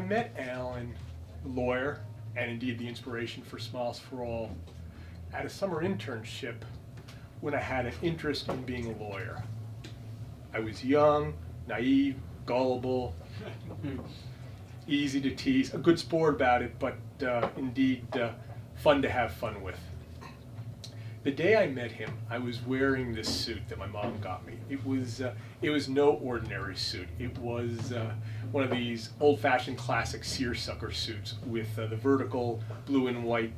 met Alan, lawyer, and indeed the inspiration for Smiles for All, at a summer internship when I had an interest in being a lawyer. I was young, naive, gullible, easy to tease, a good sport about it, but indeed fun to have fun with. The day I met him, I was wearing this suit that my mom got me. It was no ordinary suit. It was one of these old-fashioned classic seersucker suits with the vertical blue and white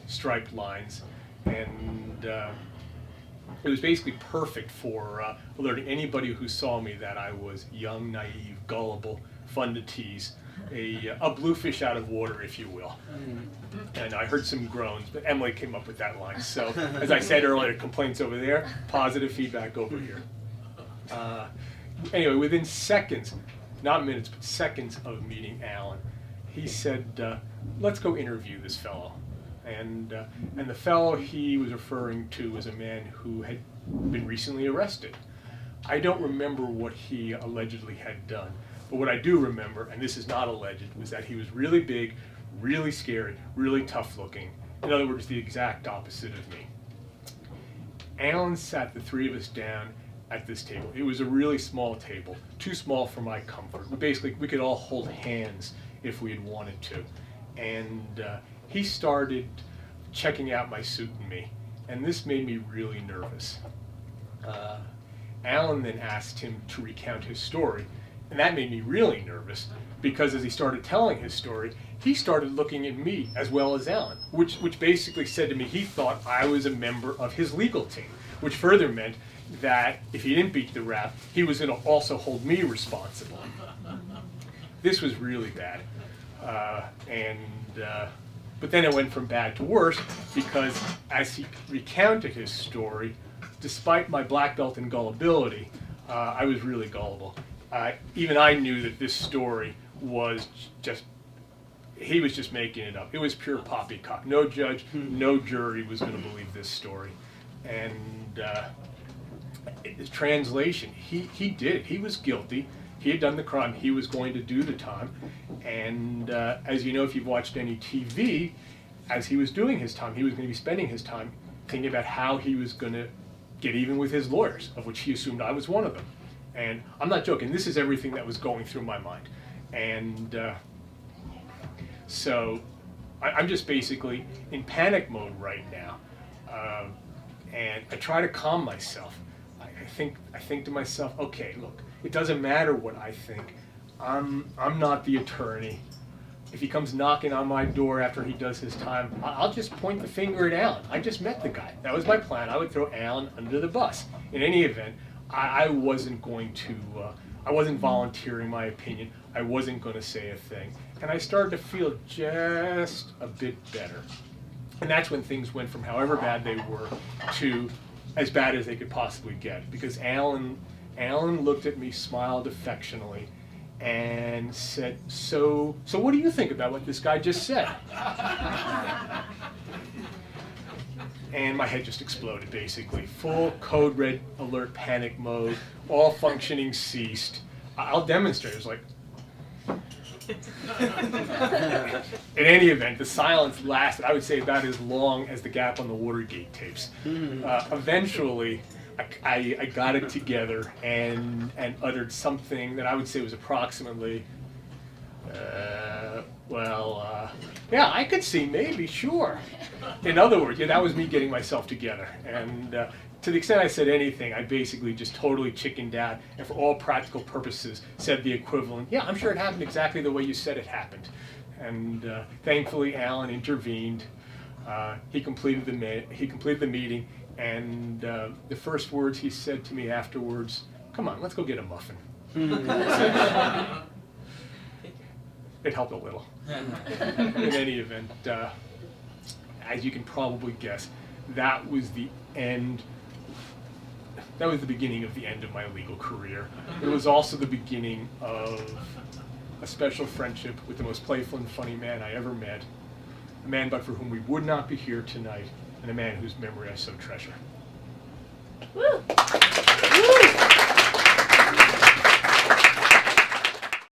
striped lines, and it was basically perfect for alerting anybody who saw me that I was young, naive, gullible, fun to tease, a blue fish out of water, if you will. And I heard some groans, but Emily came up with that line. So, as I said earlier, complaints over there, positive feedback over here. Anyway, within seconds, not minutes, but seconds of meeting Alan, he said, let's go interview this fellow. And the fellow he was referring to was a man who had been recently arrested. I don't remember what he allegedly had done, but what I do remember, and this is not alleged, was that he was really big, really scary, really tough looking. In other words, the exact opposite of me. Alan sat the three of us down at this table. It was a really small table, too small for my comfort. Basically, we could all hold hands if we had wanted to. And he started checking out my suit and me, and this made me really nervous. Alan then asked him to recount his story, and that made me really nervous because as he started telling his story, he started looking at me as well as Alan, which basically said to me he thought I was a member of his legal team, which further meant that if he didn't beat the rap, he was going to also hold me responsible. This was really bad. But then it went from bad to worse because as he recounted his story, despite my black belt in gullibility, I was really gullible. Even I knew that this story was he was just making it up. It was pure poppycock. No judge, no jury was going to believe this story. And the translation, he did it. He was guilty. He had done the crime. He was going to do the time. And as you know, if you've watched any TV, as he was doing his time, he was going to be spending his time thinking about how he was going to get even with his lawyers, of which he assumed I was one of them. And I'm not joking. This is everything that was going through my mind. And so I'm just basically in panic mode right now. And I try to calm myself. I think to myself, okay, look, it doesn't matter what I think. I'm not the attorney. If he comes knocking on my door after he does his time, I'll just point the finger at Alan. I just met the guy. That was my plan. I would throw Alan under the bus. In any event, I wasn't going to, I wasn't volunteering my opinion. I wasn't going to say a thing. And I started to feel just a bit better. And that's when things went from however bad they were to as bad as they could possibly get. Because Alan looked at me, smiled affectionately, and said, so what do you think about what this guy just said? And my head just exploded, basically. Full code red alert panic mode, all functioning ceased. I'll demonstrate. It was like, in any event, the silence lasted, I would say, about as long as the gap on the Watergate tapes. Eventually, I got it together and uttered something that I would say was approximately, yeah, I could see, maybe, sure. In other words, yeah, that was me getting myself together. And to the extent I said anything, I basically just totally chickened out and for all practical purposes said the equivalent, yeah, I'm sure it happened exactly the way you said it happened. And thankfully, Alan intervened. He completed the meeting, and the first words he said to me afterwards, come on, let's go get a muffin. It helped a little. In any event, as you can probably guess, that was the end. That was the beginning of the end of my legal career. It was also the beginning of a special friendship with the most playful and funny man I ever met, a man but for whom we would not be here tonight, and a man whose memory I so treasure. Woo!